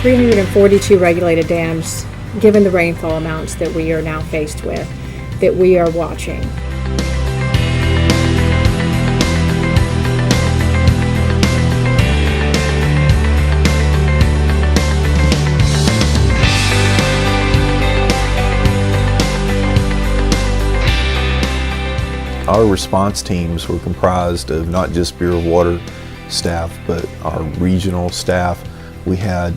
342 regulated dams, given the rainfall amounts that we are now faced with, that we are watching. Our response teams were comprised of not just Bureau of Water staff, but our regional staff. We had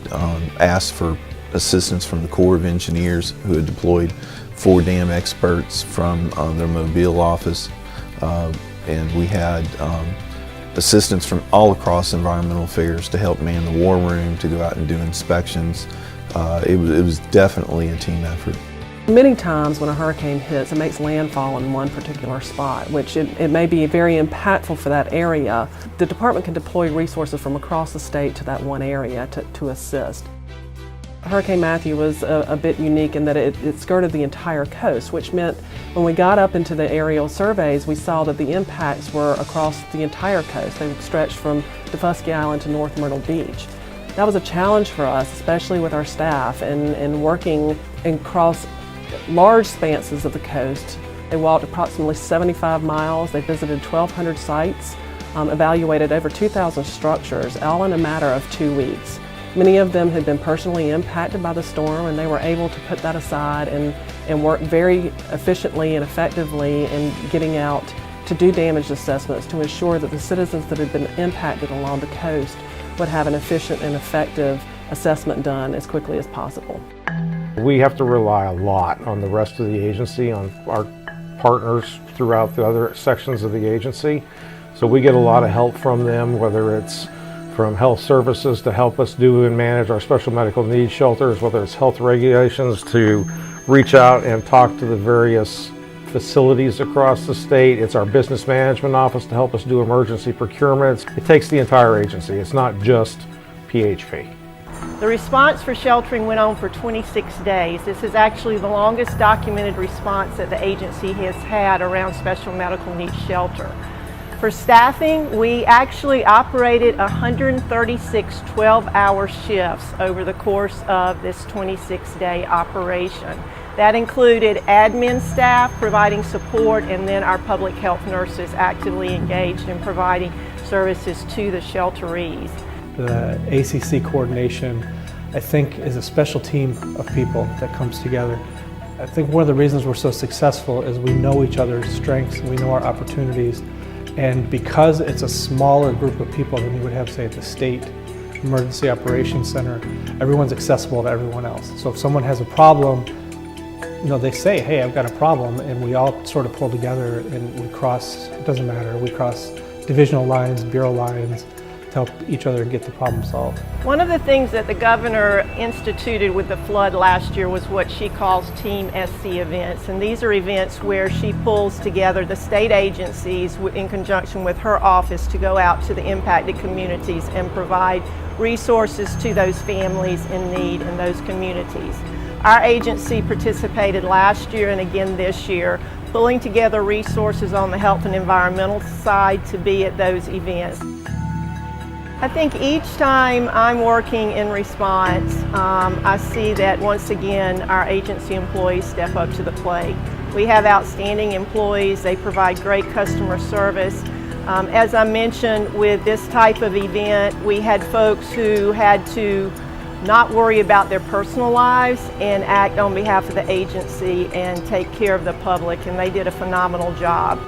asked for assistance from the Corps of Engineers, who had deployed 4 dam experts from their Mobile office. And we had assistance from all across environmental affairs to help man the war room, to go out and do inspections. It was definitely a team effort. Many times when a hurricane hits, it makes landfall in one particular spot, which it may be very impactful for that area. The department can deploy resources from across the state to that one area to assist. Hurricane Matthew was a bit unique in that it skirted the entire coast, which meant when we got up into the aerial surveys, we saw that the impacts were across the entire coast. They stretched from Daufuskie Island to North Myrtle Beach. That was a challenge for us, especially with our staff and working across large expanses of the coast. They walked approximately 75 miles. They visited 1,200 sites, evaluated over 2,000 structures, all in a matter of 2 weeks. Many of them had been personally impacted by the storm, and they were able to put that aside and work very efficiently and effectively in getting out to do damage assessments to ensure that the citizens that had been impacted along the coast would have an efficient and effective assessment done as quickly as possible. We have to rely a lot on the rest of the agency, on our partners throughout the other sections of the agency. So we get a lot of help from them, whether it's from health services to help us do and manage our special medical needs shelters, whether it's health regulations to reach out and talk to the various facilities across the state. It's our business management office to help us do emergency procurements. It takes the entire agency. It's not just PHP. The response for sheltering went on for 26 days. This is actually the longest documented response that the agency has had around special medical needs shelter. For staffing, we actually operated 136 12-hour shifts over the course of this 26-day operation. That included admin staff providing support, and then our public health nurses actively engaged in providing services to the shelterees. The ACC coordination, I think, is a special team of people that comes together. I think one of the reasons we're so successful is we know each other's strengths, we know our opportunities, and because it's a smaller group of people than you would have, say, at the State Emergency Operations Center, everyone's accessible to everyone else. So if someone has a problem, they say, hey, I've got a problem, and we all sort of pull together and we cross, it doesn't matter, we cross divisional lines, bureau lines, to help each other get the problem solved. One of the things that the governor instituted with the flood last year was what she calls Team SC events, and these are events where she pulls together the state agencies in conjunction with her office to go out to the impacted communities and provide resources to those families in need in those communities. Our agency participated last year and again this year, pulling together resources on the health and environmental side to be at those events. I think each time I'm working in response, I see that once again our agency employees step up to the plate. We have outstanding employees. They provide great customer service. As I mentioned, with this type of event, we had folks who had to not worry about their personal lives and act on behalf of the agency and take care of the public, and they did a phenomenal job.